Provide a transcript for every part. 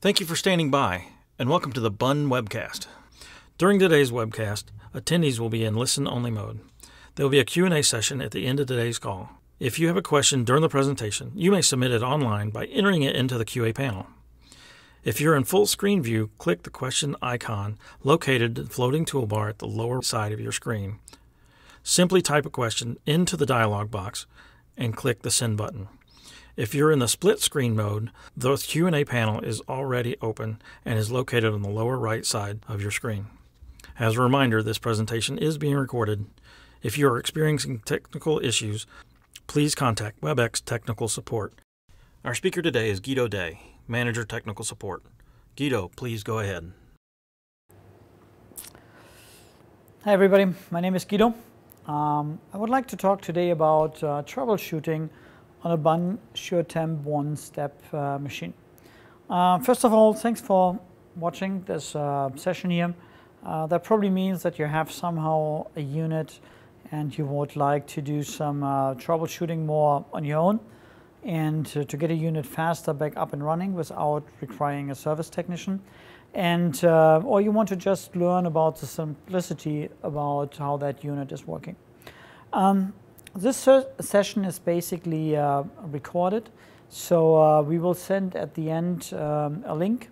Thank you for standing by, and welcome to the BUN webcast. During today's webcast, attendees will be in listen-only mode. There will be a Q&A session at the end of today's call. If you have a question during the presentation, you may submit it online by entering it into the QA panel. If you're in full screen view, click the question icon located in the floating toolbar at the lower side of your screen. Simply type a question into the dialog box and click the send button. If you're in the split screen mode, the Q&A panel is already open and is located on the lower right side of your screen. As a reminder, this presentation is being recorded. If you are experiencing technical issues, please contact WebEx Technical Support. Our speaker today is Guido Day, Manager Technical Support. Guido, please go ahead. Hi everybody, my name is Guido. I would like to talk today about troubleshooting on a BUN Tamp one-step machine. First of all, thanks for watching this session here. That probably means that you have somehow a unit and you would like to do some troubleshooting more on your own and to get a unit faster back up and running without requiring a service technician. And or you want to just learn about the simplicity about how that unit is working. This session is basically recorded, so we will send at the end a link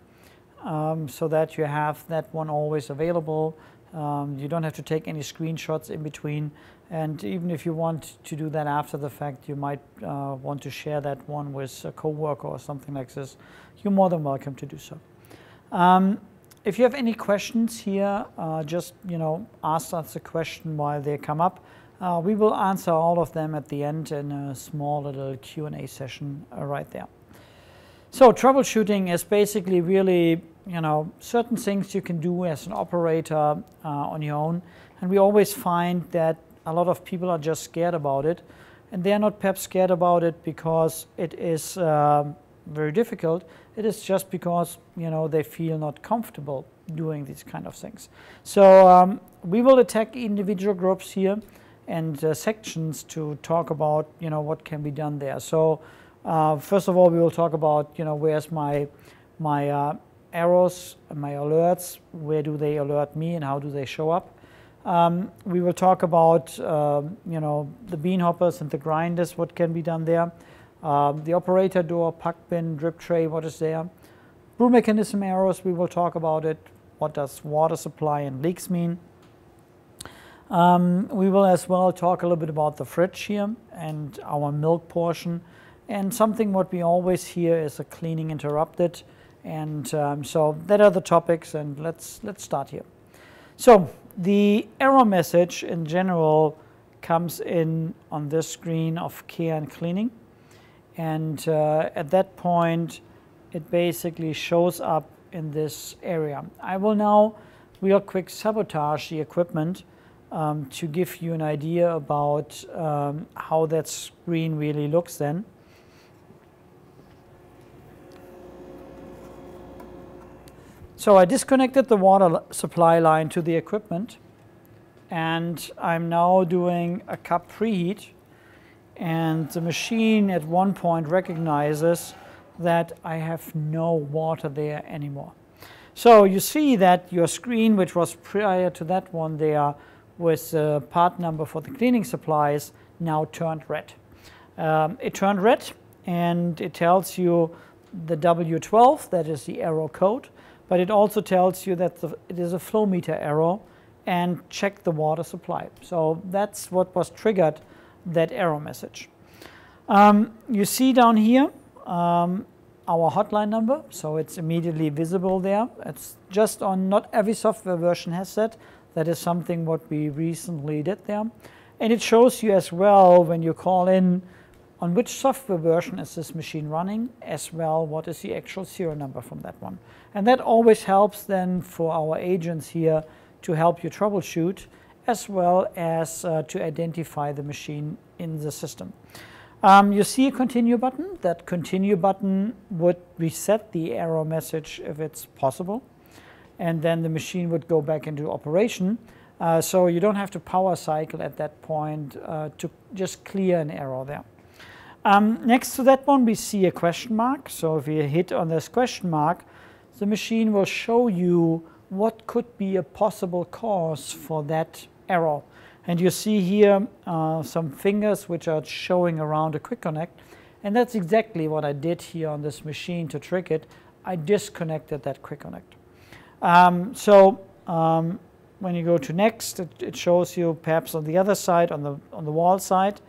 so that you have that one always available. You don't have to take any screenshots in between, and even if you want to do that after the fact, you might want to share that one with a coworker or something like this. You're more than welcome to do so. If you have any questions here, just ask us a question while they come up. We will answer all of them at the end in a small little Q&A session right there. So troubleshooting is basically really, certain things you can do as an operator on your own. And we always find that a lot of people are just scared about it. And they're not perhaps scared about it because it is very difficult. It is just because, they feel not comfortable doing these kind of things. So we will attack individual groups here and sections to talk about what can be done there. So first of all, we will talk about where's my errors, my alerts, where do they alert me and how do they show up. We will talk about the bean hoppers and the grinders, what can be done there. The operator door, puck bin, drip tray, what is there. Brew mechanism errors, we will talk about it. What does water supply and leaks mean? We will as well talk a little bit about the fridge here and our milk portion, and something what we always hear is a cleaning interrupted, and so that are the topics, and let's start here. So the error message in general comes in on this screen of care and cleaning, and at that point it basically shows up in this area. I will now real quick sabotage the equipment to give you an idea about how that screen really looks then. So I disconnected the water supply line to the equipment, and I'm now doing a cup preheat, and the machine at one point recognizes that I have no water there anymore. So you see that your screen, which was prior to that one there, with the part number for the cleaning supplies, now turned red. It turned red and it tells you the W12, that is the error code, but it also tells you that it is a flow meter error and check the water supply. So that's what was triggered that error message. You see down here, our hotline number, so it's immediately visible there. It's just on, not every software version has that. That is something what we recently did there. And it shows you as well when you call in on which software version is this machine running, as well what is the actual serial number from that one. And that always helps then for our agents here to help you troubleshoot, as well as to identify the machine in the system. You see a continue button. That continue button would reset the error message if it's possible, and then the machine would go back into operation. So you don't have to power cycle at that point to just clear an error there. Next to that one, we see a question mark. So if you hit on this question mark, the machine will show you what could be a possible cause for that error. And you see here some fingers which are showing around a quick connect. And that's exactly what I did here on this machine to trick it. I disconnected that quick connect. When you go to next, it shows you perhaps on the other side, on the wall side,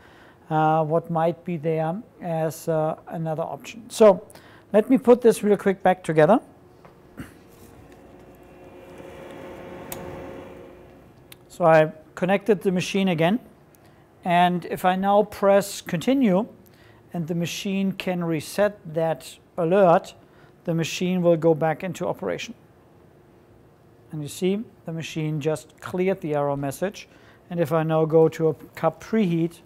what might be there as another option. So let me put this real quick back together. So I connected the machine again, and if I now press continue and the machine can reset that alert, the machine will go back into operation. And you see the machine just cleared the error message, and if I now go to a cup preheat,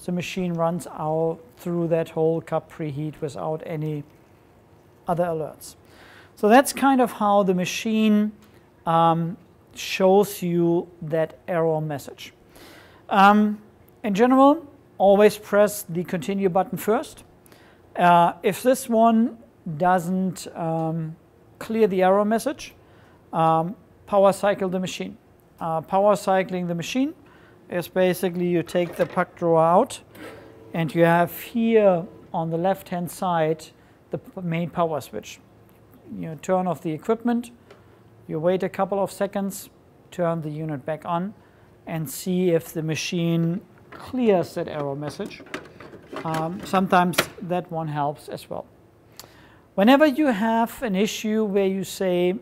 the machine runs out through that whole cup preheat without any other alerts. So that's kind of how the machine shows you that error message. In general, always press the continue button first. If this one doesn't clear the error message, power cycle the machine. Power cycling the machine is basically you take the puck drawer out, and you have here on the left hand side the main power switch. You turn off the equipment, you wait a couple of seconds, turn the unit back on, and see if the machine clears that error message. Sometimes that one helps as well. Whenever you have an issue where you say,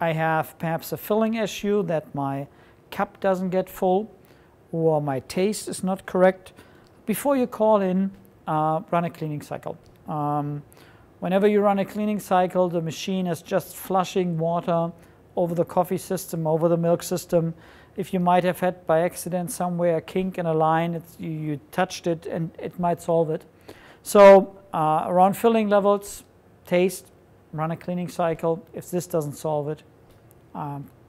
I have perhaps a filling issue, that my cup doesn't get full or my taste is not correct, before you call in, run a cleaning cycle. Whenever you run a cleaning cycle, the machine is just flushing water over the coffee system, over the milk system. If you might have had by accident somewhere a kink in a line, you touched it and it might solve it. So around filling levels, taste, run a cleaning cycle. If this doesn't solve it,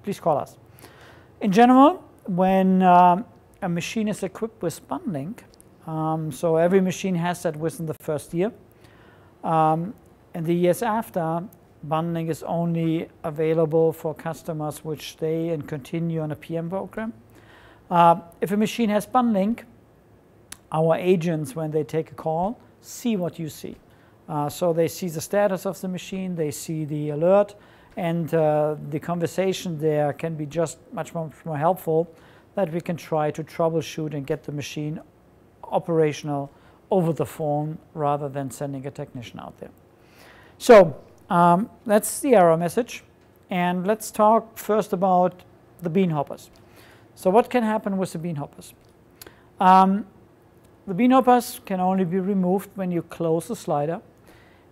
please call us. In general, when a machine is equipped with bundling, so every machine has that within the first year, and the years after, bundling is only available for customers which stay and continue on a PM program. If a machine has bundling, our agents, when they take a call, see what you see. So they see the status of the machine, they see the alert, and the conversation there can be just much more helpful, that we can try to troubleshoot and get the machine operational over the phone rather than sending a technician out there. So that's the error message, and let's talk first about the bean hoppers. So what can happen with the bean hoppers? The bean hoppers can only be removed when you close the slider,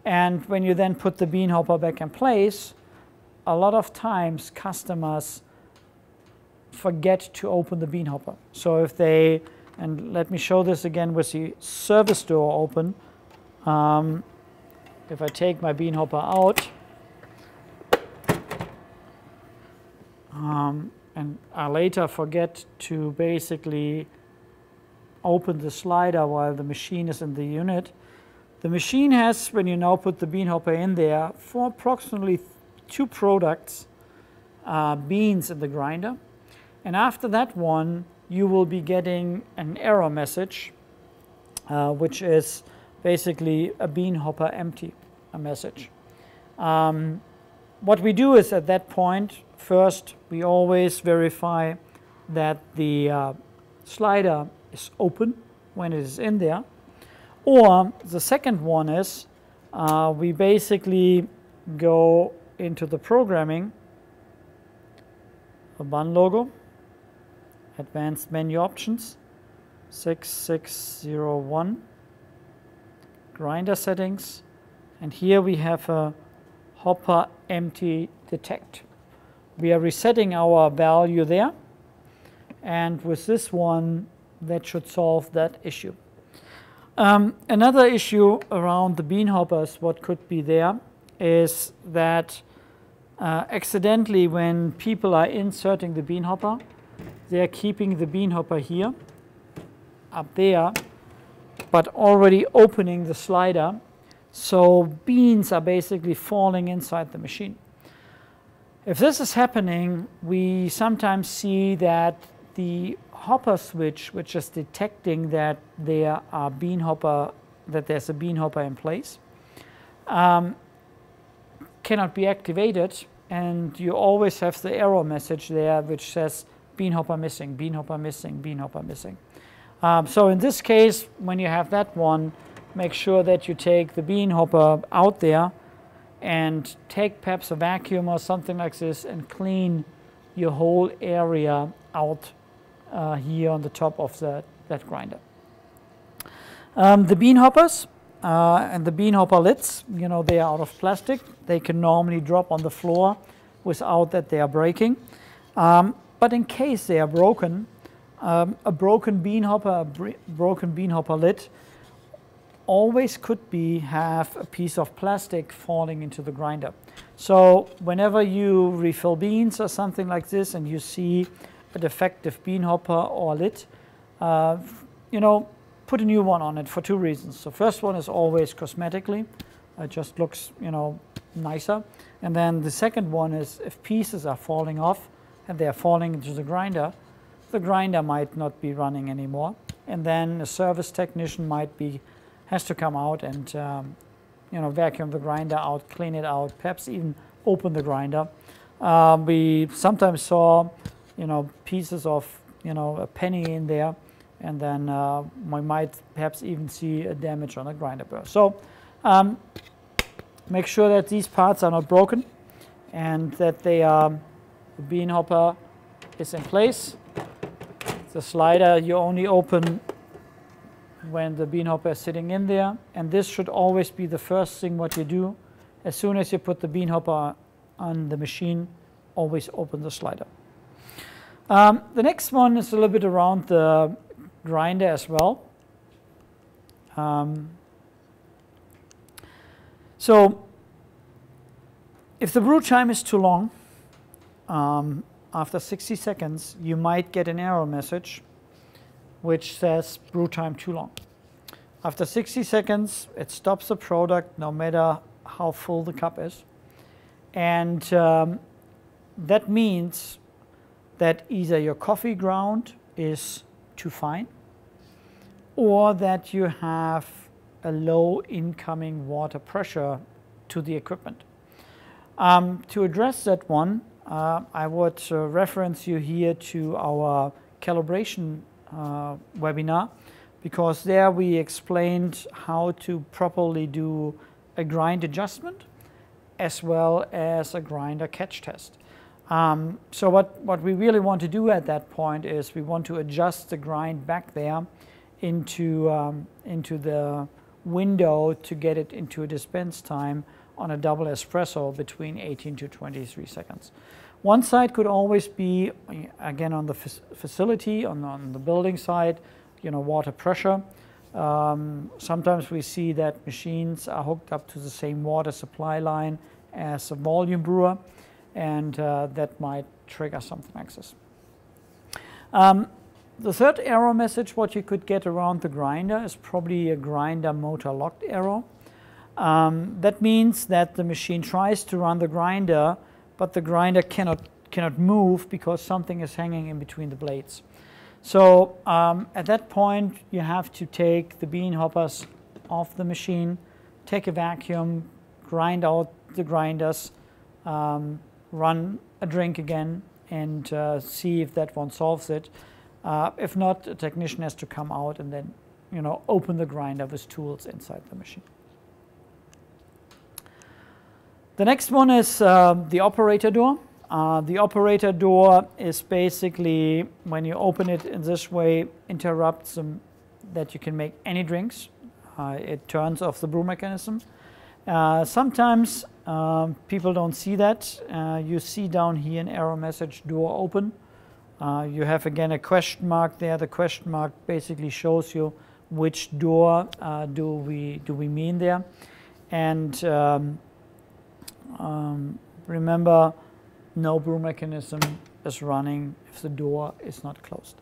and when you then put the bean hopper back in place, a lot of times customers forget to open the bean hopper. So if they, and let me show this again with the service door open, if I take my bean hopper out, and I later forget to basically open the slider while the machine is in the unit, the machine has, when you now put the bean hopper in there, for approximately 2 products, beans in the grinder. And after that one, you will be getting an error message, which is basically a bean hopper empty, a message. What we do is at that point, first we always verify that the slider is open when it is in there. Or the second one is we basically go into the programming, a bun logo, advanced menu options, 6601, grinder settings, and here we have a hopper empty detect. We are resetting our value there, and with this one that should solve that issue. Another issue around the bean hoppers, what could be there, is that accidentally when people are inserting the bean hopper, they are keeping the bean hopper here, up there, but already opening the slider, so beans are basically falling inside the machine. If this is happening, we sometimes see that the hopper switch, which is detecting that there are there's a bean hopper in place, cannot be activated, and you always have the error message there which says bean hopper missing, bean hopper missing, bean hopper missing. So in this case, when you have that one, make sure that you take the bean hopper out there and take perhaps a vacuum or something like this and clean your whole area out here on the top of that grinder. The bean hoppers and the bean hopper lids, you know, they are out of plastic. They can normally drop on the floor without that they are breaking. But in case they are broken, a broken bean hopper lid always could have a piece of plastic falling into the grinder. So whenever you refill beans or something like this and you see a defective bean hopper or lid, you know, put a new one on it for two reasons. The first one is always cosmetically. It just looks, you know, nicer. And then the second one is if pieces are falling off and they are falling into the grinder might not be running anymore. And then a service technician has to come out and you know, vacuum the grinder out, clean it out, perhaps even open the grinder. We sometimes saw, you know, pieces of, you know, a penny in there, and then we might perhaps even see a damage on a grinder burr. So make sure that these parts are not broken and that the bean hopper is in place. The slider you only open when the bean hopper is sitting in there, and this should always be the first thing what you do. As soon as you put the bean hopper on the machine, always open the slider. The next one is a little bit around the grinder as well. So if the brew time is too long, after 60 seconds, you might get an error message which says brew time too long. After 60 seconds, it stops the product no matter how full the cup is. And that means that either your coffee ground is too fine or that you have a low incoming water pressure to the equipment. To address that one, I would reference you here to our calibration webinar, because there we explained how to properly do a grind adjustment as well as a grinder catch test. So what we really want to do at that point is we want to adjust the grind back there into the window to get it into a dispense time on a double espresso between 18 to 23 seconds. One side could always be, again, on the facility, on the building side, you know, water pressure. Sometimes we see that machines are hooked up to the same water supply line as a volume brewer, and that might trigger something like this. The third error message what you could get around the grinder is probably a grinder motor locked error. That means that the machine tries to run the grinder, but the grinder cannot move because something is hanging in between the blades. So at that point, you have to take the bean hoppers off the machine, take a vacuum, grind out the grinders, run a drink again, and see if that one solves it. If not, a technician has to come out and then, you know, open the grinder with tools inside the machine. The next one is the operator door. The operator door is basically, when you open it in this way, interrupts that you can make any drinks. It turns off the brew mechanism. Sometimes people don't see that. You see down here an error message, door open. You have again a question mark there. The question mark basically shows you which door do we mean there. And remember, no brew mechanism is running if the door is not closed.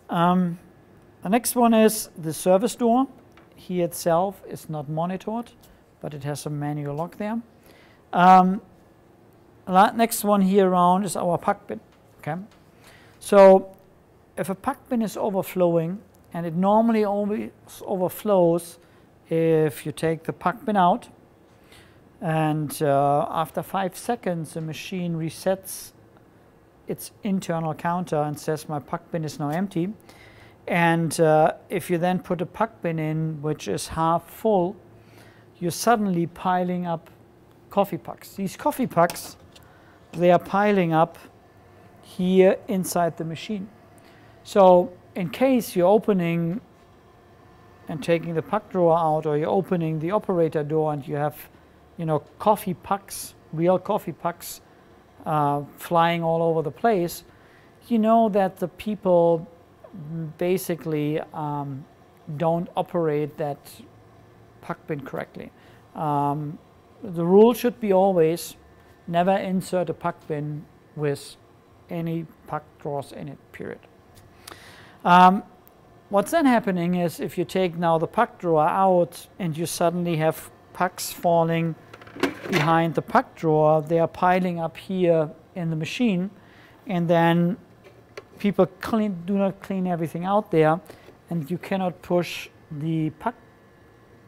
The next one is the service door. Here itself is not monitored, but it has a manual lock there. Next one here around is our puck bin. Okay, so if a puck bin is overflowing, and it normally always overflows if you take the puck bin out, and after 5 seconds the machine resets its internal counter and says my puck bin is now empty. And if you then put a puck bin in which is half full, you're suddenly piling up coffee pucks. These coffee pucks, they are piling up here inside the machine. So in case you're opening and taking the puck drawer out, or you're opening the operator door and you have, you know, coffee pucks, real coffee pucks flying all over the place, you know that the people basically don't operate that puck bin correctly. The rule should be always never insert a puck bin with any puck drawers in it, period. What's then happening is if you take now the puck drawer out and you suddenly have pucks falling behind the puck drawer, they are piling up here in the machine, and then people do not clean everything out there, and you cannot push the puck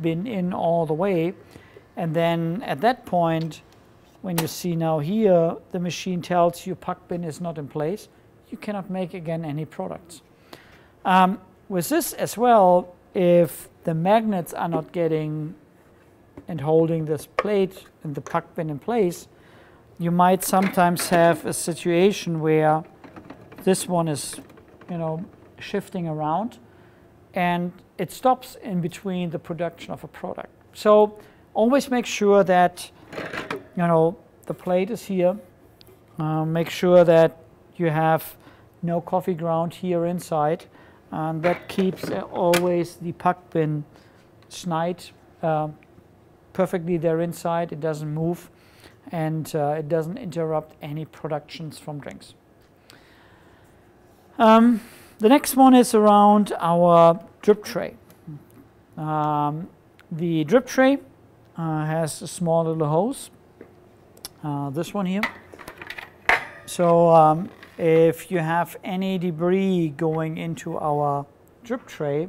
bin in all the way. And then at that point, when you see now here, the machine tells you puck bin is not in place, you cannot make again any products. With this as well, if the magnets are not getting and holding this plate and the puck bin in place, you might sometimes have a situation where this one is, you know, shifting around and it stops in between the production of a product. So always make sure that, you know, the plate is here. Make sure that you have no coffee ground here inside, and that keeps always the puck bin snide perfectly there inside. It doesn't move, and it doesn't interrupt any productions from drinks. The next one is around our drip tray. The drip tray has a small little hose, this one here. So if you have any debris going into our drip tray,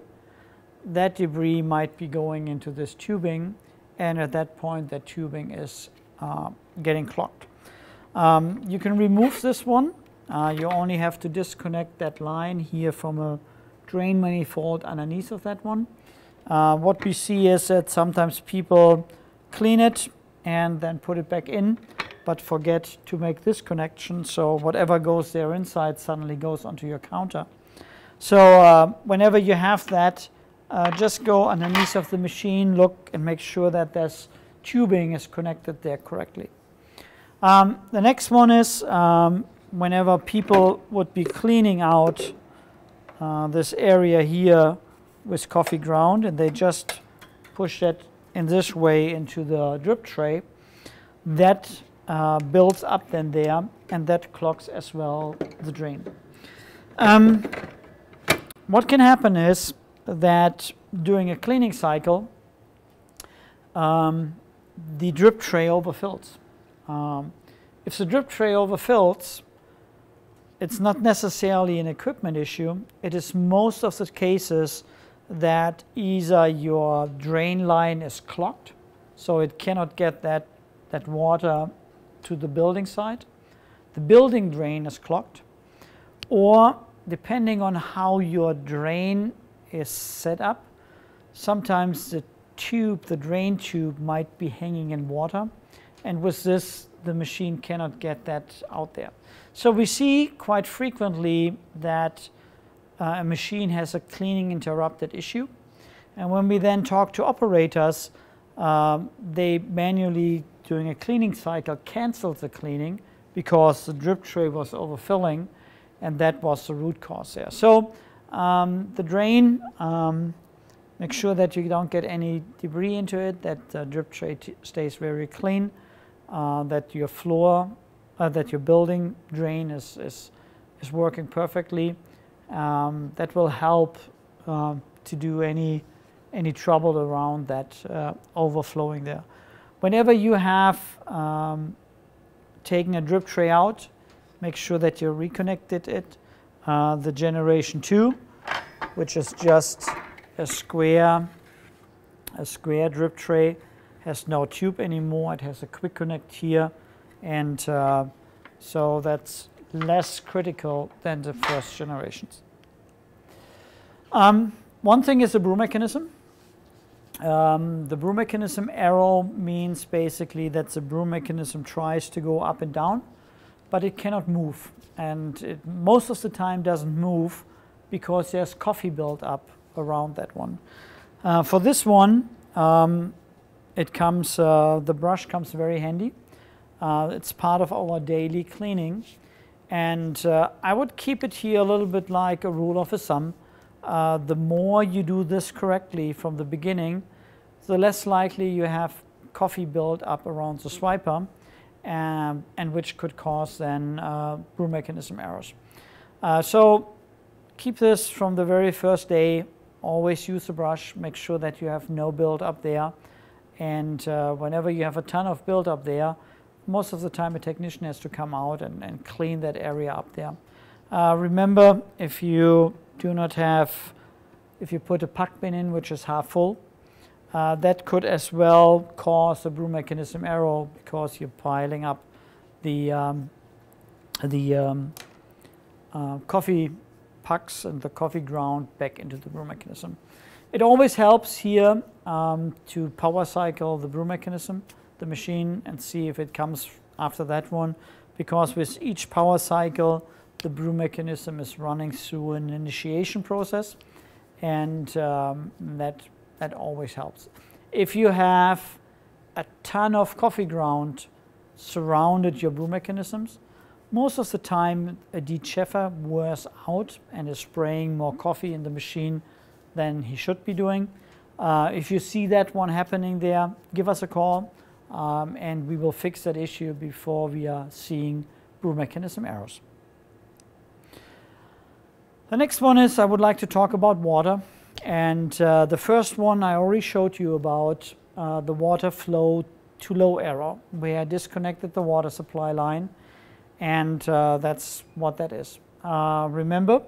that debris might be going into this tubing, and at that point that tubing is getting clogged. You can remove this one. You only have to disconnect that line here from a drain manifold underneath of that one. What we see is that sometimes people clean it and then put it back in, but forget to make this connection, so whatever goes there inside suddenly goes onto your counter. So whenever you have that, just go underneath of the machine, look and make sure that this tubing is connected there correctly. The next one is whenever people would be cleaning out this area here with coffee ground, and they just push it in this way into the drip tray, that builds up then there, and that clogs as well the drain. What can happen is that during a cleaning cycle, the drip tray overfills. If the drip tray overfills, it's not necessarily an equipment issue. It is most of the cases that either your drain line is clogged, so it cannot get that water to the building side. The building drain is clogged, or depending on how your drain is set up, sometimes the drain tube might be hanging in water, and with this the machine cannot get that out there. So we see quite frequently that a machine has a cleaning interrupted issue, and when we then talk to operators, they manually, during a cleaning cycle, cancel the cleaning because the drip tray was overfilling, and that was the root cause there. So the drain, make sure that you don't get any debris into it, that the drip tray stays very clean, that your floor, that your building drain is working perfectly. That will help to do any trouble around that overflowing there. Whenever you have taken a drip tray out, make sure that you reconnected it. The generation 2, which is just a square drip tray, has no tube anymore. It has a quick connect here, and so that's less critical than the first generations. One thing is the brew mechanism. The brew mechanism arrow means basically that the brew mechanism tries to go up and down, but it cannot move, and it most of the time doesn't move because there's coffee built up around that one. For this one, it comes, the brush comes very handy. It's part of our daily cleaning, and I would keep it here a little bit like a rule of thumb. The more you do this correctly from the beginning, the less likely you have coffee build up around the swiper, and which could cause then brew mechanism errors. So keep this from the very first day. Always use the brush. Make sure that you have no build up there, and whenever you have a ton of build up there, most of the time a technician has to come out and clean that area up there. Remember, if you do not have, if you put a puck bin in which is half full, that could as well cause a brew mechanism error because you're piling up the coffee pucks and the coffee ground back into the brew mechanism. It always helps here to power cycle the brew mechanism, the machine, and see if it comes after that one, because with each power cycle the brew mechanism is running through an initiation process, and that always helps. If you have a ton of coffee ground surrounded your brew mechanisms, most of the time a decheffer wears out and is spraying more coffee in the machine than he should be doing. If you see that one happening there, give us a call, and we will fix that issue before we are seeing brew mechanism errors. The next one is I would like to talk about water, and the first one I already showed you about the water flow too low error, where I disconnected the water supply line, and that's what that is. Remember,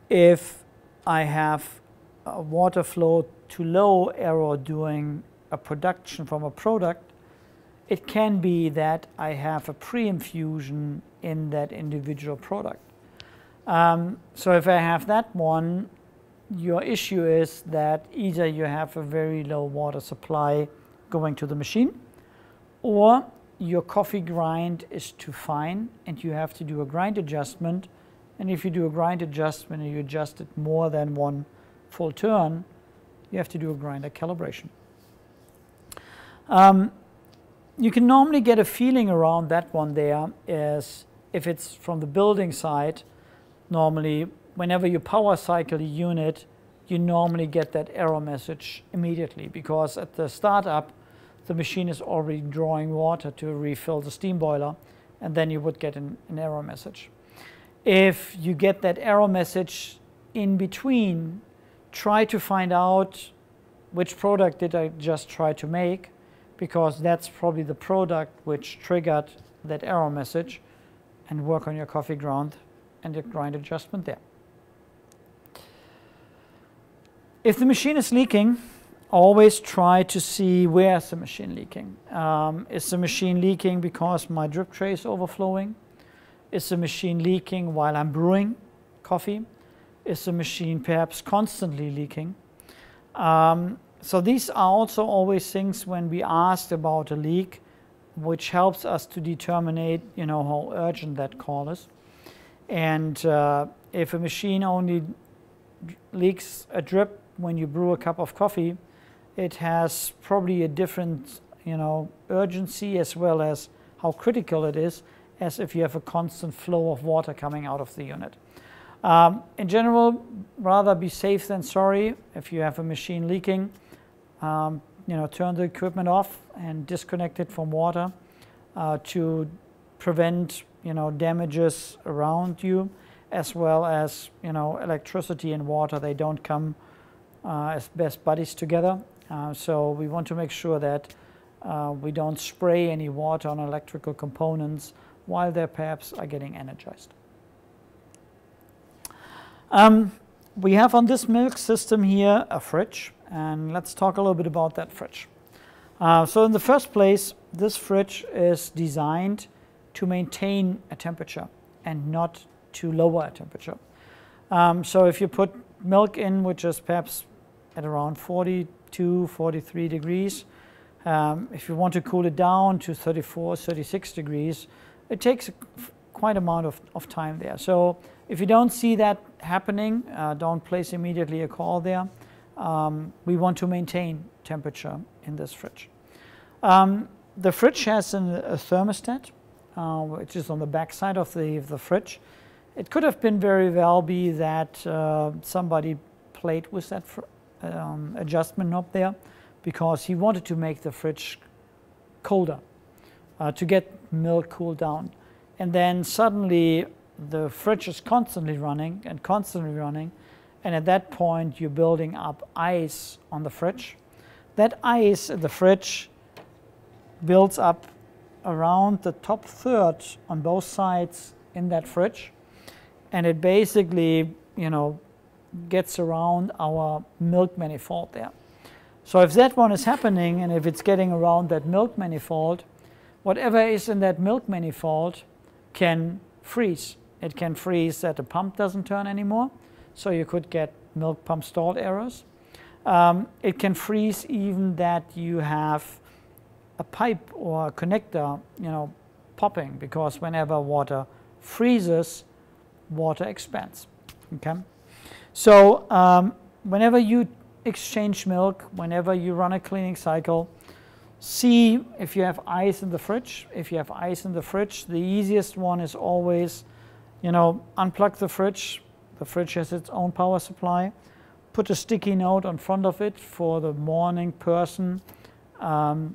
if I have a water flow too low error during a production from a product, it can be that I have a pre-infusion in that individual product. So if I have that one, your issue is that either you have a very low water supply going to the machine, or your coffee grind is too fine and you have to do a grind adjustment. And if you do a grind adjustment and you adjust it more than one full turn, you have to do a grinder calibration. You can normally get a feeling around that one there, is if it's from the building side, normally whenever you power cycle a unit, you normally get that error message immediately, because at the startup the machine is already drawing water to refill the steam boiler, and then you would get an error message. If you get that error message in between, try to find out which product did I just try to make, because that's probably the product which triggered that error message, and work on your coffee ground and your grind adjustment there. If the machine is leaking, always try to see where is the machine leaking. Is the machine leaking because my drip tray is overflowing? Is the machine leaking while I'm brewing coffee? Is the machine perhaps constantly leaking? So these are also always things when we asked about a leak, which helps us to determine, how urgent that call is. And if a machine only leaks a drip when you brew a cup of coffee, it has probably a different, urgency as well as how critical it is, as if you have a constant flow of water coming out of the unit. In general, rather be safe than sorry. If you have a machine leaking, turn the equipment off and disconnect it from water to prevent, damages around you, as well as, electricity and water. They don't come as best buddies together. So we want to make sure that we don't spray any water on electrical components while they perhaps are getting energized. We have on this milk system here a fridge, and let's talk a little bit about that fridge. So in the first place, this fridge is designed to maintain a temperature and not to lower a temperature. So if you put milk in, which is perhaps at around 42, 43 degrees, if you want to cool it down to 34, 36 degrees, it takes quite an amount of time there. So if you don't see that happening, don't place immediately a call there. We want to maintain temperature in this fridge. The fridge has a thermostat, which is on the back side of the fridge. It could have been very well be that somebody played with that adjustment knob there because he wanted to make the fridge colder to get milk cooled down. And then suddenly the fridge is constantly running, and at that point you're building up ice on the fridge. That ice in the fridge builds up around the top third on both sides in that fridge, and it basically, gets around our milk manifold there. So if that one is happening, and if it's getting around that milk manifold, whatever is in that milk manifold can freeze. It can freeze that the pump doesn't turn anymore, so you could get milk pump stalled errors. It can freeze even that you have a pipe or a connector, popping, because whenever water freezes, water expands. Okay, so whenever you exchange milk, whenever you run a cleaning cycle, see if you have ice in the fridge. If you have ice in the fridge, the easiest one is always, unplug the fridge. The fridge has its own power supply. Put a sticky note on front of it for the morning person and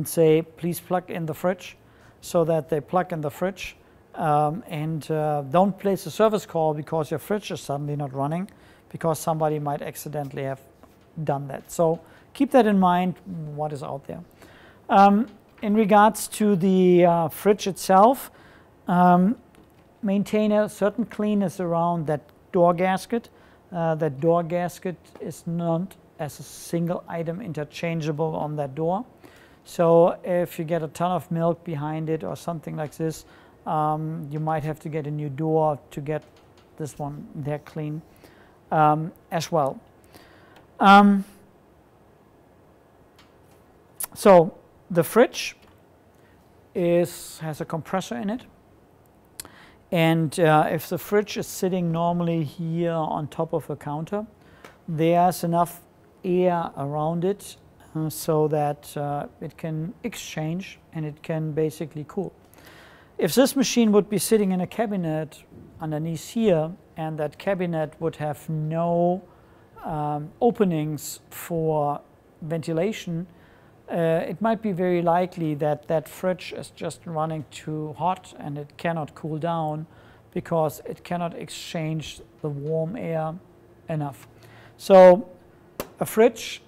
say, please plug in the fridge, so that they plug in the fridge. And don't place a service call because your fridge is suddenly not running, because somebody might accidentally have done that. So keep that in mind, what is out there. In regards to the fridge itself, maintain a certain cleanness around that door gasket. That door gasket is not as a single item interchangeable on that door. So if you get a ton of milk behind it or something like this, you might have to get a new door to get this one there clean as well. So the fridge has a compressor in it, and if the fridge is sitting normally here on top of a counter, there's enough air around it so that it can exchange and it can basically cool. If this machine would be sitting in a cabinet underneath here, and that cabinet would have no openings for ventilation, it might be very likely that that fridge is just running too hot and it cannot cool down because it cannot exchange the warm air enough. So a fridge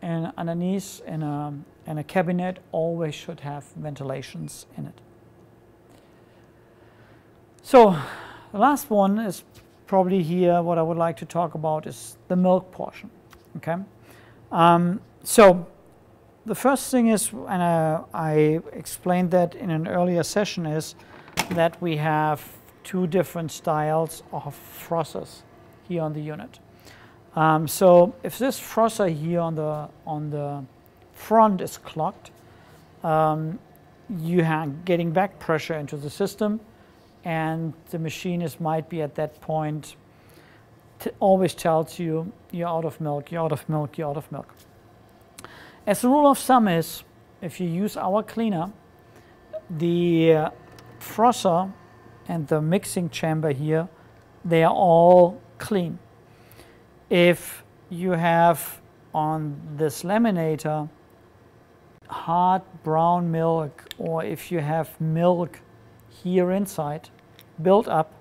underneath in a cabinet always should have ventilations in it. So the last one is probably here what I would like to talk about is the milk portion. Okay, so the first thing is, and I explained that in an earlier session, is that we have two different styles of frothers here on the unit. So if this frother here on the front is clogged, you are getting back pressure into the system, and the machinist might be at that point always tells you you're out of milk, you're out of milk, you're out of milk. As a rule of thumb is, if you use our cleaner, the frother and the mixing chamber here, they are all clean. If you have on this laminator hard brown milk, or if you have milk here inside built up,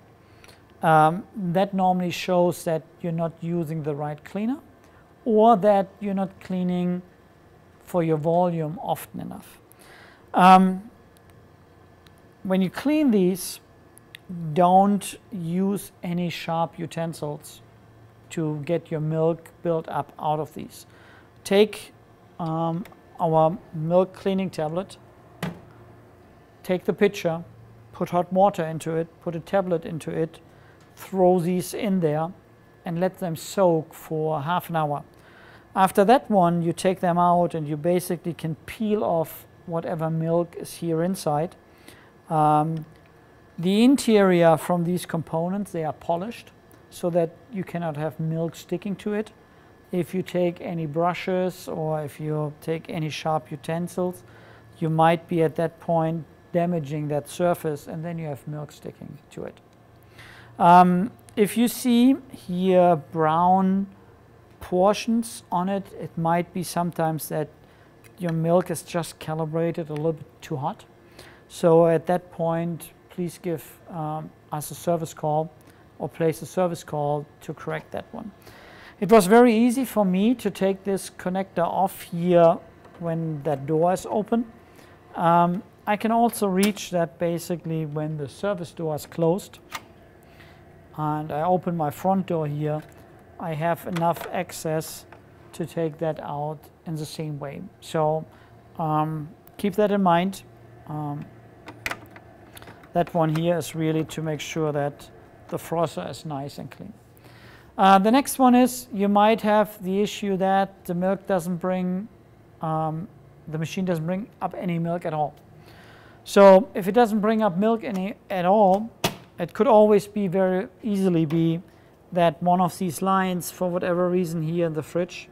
that normally shows that you're not using the right cleaner, or that you're not cleaning for your volume often enough. When you clean these, don't use any sharp utensils to get your milk built up out of these. Take our milk cleaning tablet, take the pitcher, put hot water into it, put a tablet into it, throw these in there and let them soak for half an hour. After that one, you take them out and you basically can peel off whatever milk is here inside. The interior from these components, they are polished so that you cannot have milk sticking to it. If you take any brushes or if you take any sharp utensils, you might be at that point damaging that surface, and then you have milk sticking to it. If you see here brown portions on it, it might be sometimes that your milk is just calibrated a little bit too hot. So at that point, please give us a service call or place a service call to correct that one. It was very easy for me to take this connector off here when that door is open. I can also reach that basically when the service door is closed and I open my front door here. I have enough access to take that out in the same way. So keep that in mind. That one here is really to make sure that the frother is nice and clean. The next one is you might have the issue that the milk doesn't bring, the machine doesn't bring up any milk at all. So if it doesn't bring up milk at all, it could always be very easily be that one of these lines, for whatever reason here in the fridge,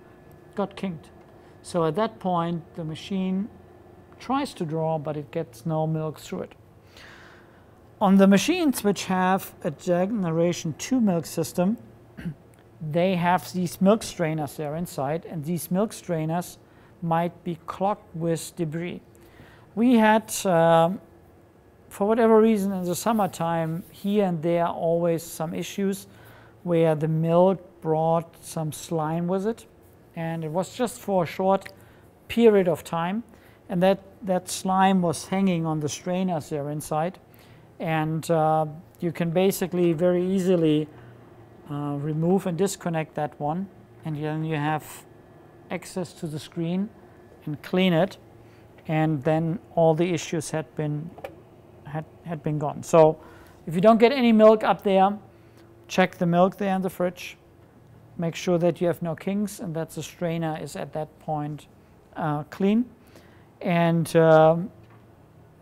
got kinked. So at that point, the machine tries to draw, but it gets no milk through it. On the machines which have a Generation 2 milk system, they have these milk strainers there inside, and these milk strainers might be clogged with debris. We had, for whatever reason in the summertime, here and there always some issues where the milk brought some slime with it, and it was just for a short period of time, and that slime was hanging on the strainers there inside, and you can basically very easily remove and disconnect that one, and then you have access to the screen and clean it, and then all the issues had been gone. So if you don't get any milk up there, check the milk there in the fridge, make sure that you have no kinks and that the strainer is at that point clean. And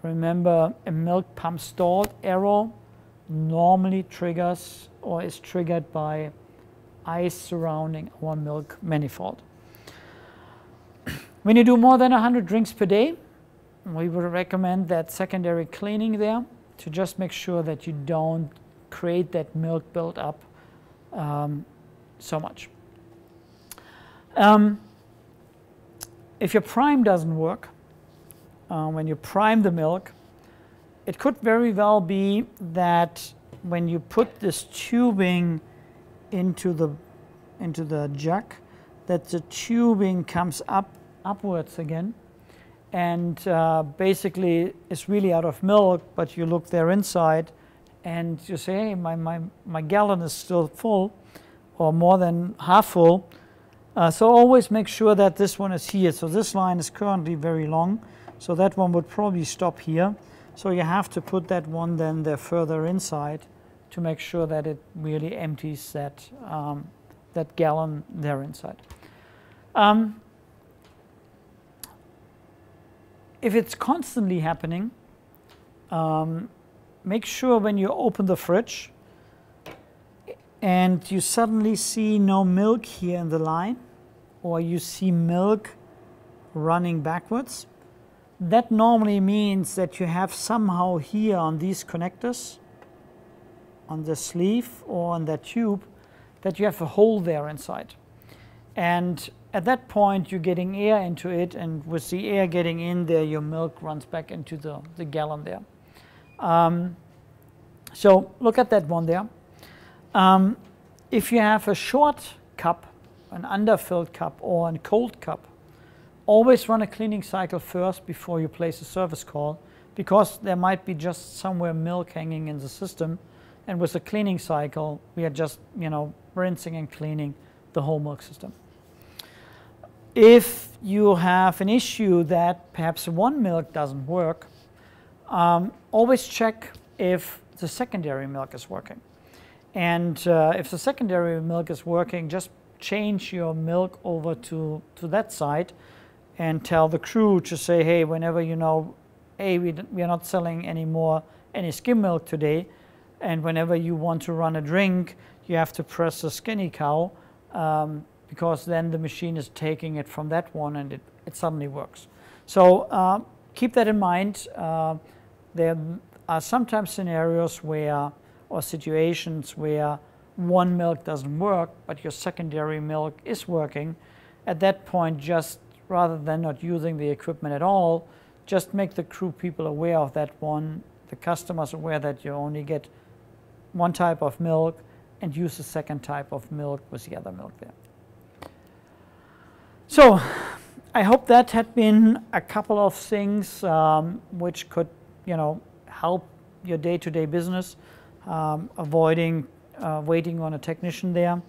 remember, a milk pump stalled error normally triggers or is triggered by ice surrounding our milk manifold. When you do more than 100 drinks per day, we would recommend that secondary cleaning there to just make sure that you don't create that milk build up so much. If your prime doesn't work, when you prime the milk, it could very well be that when you put this tubing into the jug, that the tubing comes upwards again, and basically is really out of milk, but you look there inside and you say, hey, my gallon is still full or more than half full. So always make sure that this one is here. So this line is currently very long, so that one would probably stop here. So you have to put that one then there further inside to make sure that it really empties that that gallon there inside. If it's constantly happening, make sure when you open the fridge and you suddenly see no milk here in the line, or you see milk running backwards, that normally means that you have somehow here on these connectors, on the sleeve or on that tube, that you have a hole there inside. And at that point, you're getting air into it, and with the air getting in there, your milk runs back into the gallon there. So look at that one there. If you have a short cup, an underfilled cup, or a cold cup, always run a cleaning cycle first before you place a service call, because there might be just somewhere milk hanging in the system, and with a cleaning cycle, we are just, rinsing and cleaning the whole milk system. If you have an issue that perhaps one milk doesn't work, always check if the secondary milk is working. And if the secondary milk is working, just change your milk over to that side and tell the crew to say, hey, whenever we are not selling any skim milk today, and whenever you want to run a drink, you have to press the skinny cow, because then the machine is taking it from that one and it suddenly works. So keep that in mind. There are sometimes scenarios where, or situations where one milk doesn't work, but your secondary milk is working. At that point, just rather than not using the equipment at all, just make the crew people aware of that one, the customers aware that you only get one type of milk, and use the second type of milk with the other milk there. So I hope that had been a couple of things which could, help your day-to-day business, avoiding waiting on a technician there,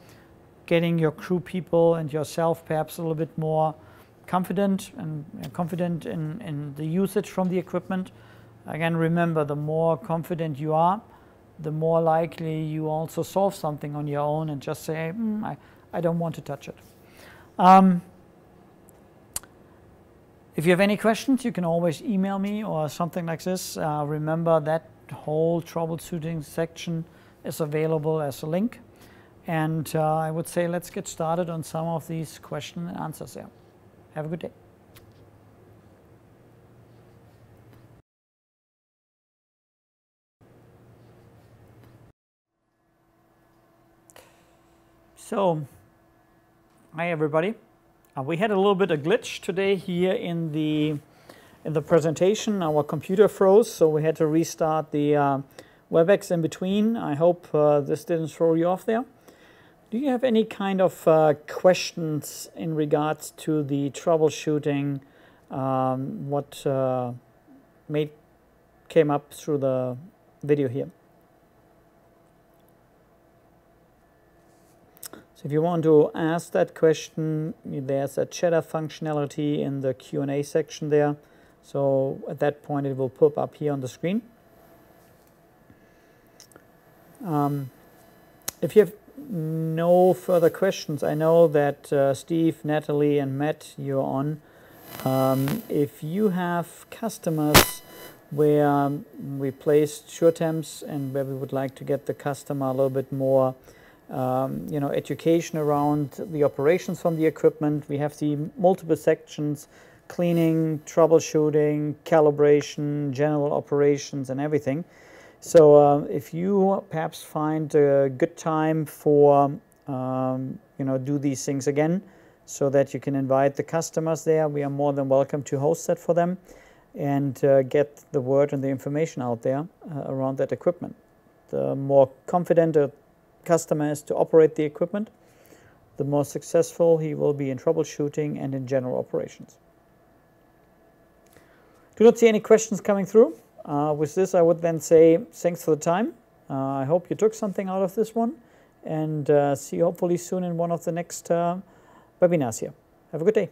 getting your crew people and yourself perhaps a little bit more confident in the usage from the equipment. Again, remember, the more confident you are, the more likely you also solve something on your own and just say, I don't want to touch it. If you have any questions, you can always email me or something like this. Remember, that whole troubleshooting section is available as a link. And I would say let's get started on some of these questions and answers there. Have a good day. So, hi everybody. We had a little bit of glitch today here in the presentation. Our computer froze, so we had to restart the WebEx in between. I hope this didn't throw you off there. Do you have any kind of questions in regards to the troubleshooting, what came up through the video here? So if you want to ask that question, there's a chatter functionality in the Q&A section there. So at that point it will pop up here on the screen. If you have no further questions, I know that Steve, Natalie and Matt, you're on. If you have customers where we placed SureTemps and where we would like to get the customer a little bit more education around the operations from the equipment, we have the multiple sections: cleaning, troubleshooting, calibration, general operations, and everything. So if you perhaps find a good time for do these things again, so that you can invite the customers there, we are more than welcome to host that for them and get the word and the information out there around that equipment. The more confident a customer is to operate the equipment, the more successful he will be in troubleshooting and in general operations. Do not see any questions coming through. With this, I would then say thanks for the time. I hope you took something out of this one, and see you hopefully soon in one of the next webinars here. Have a good day.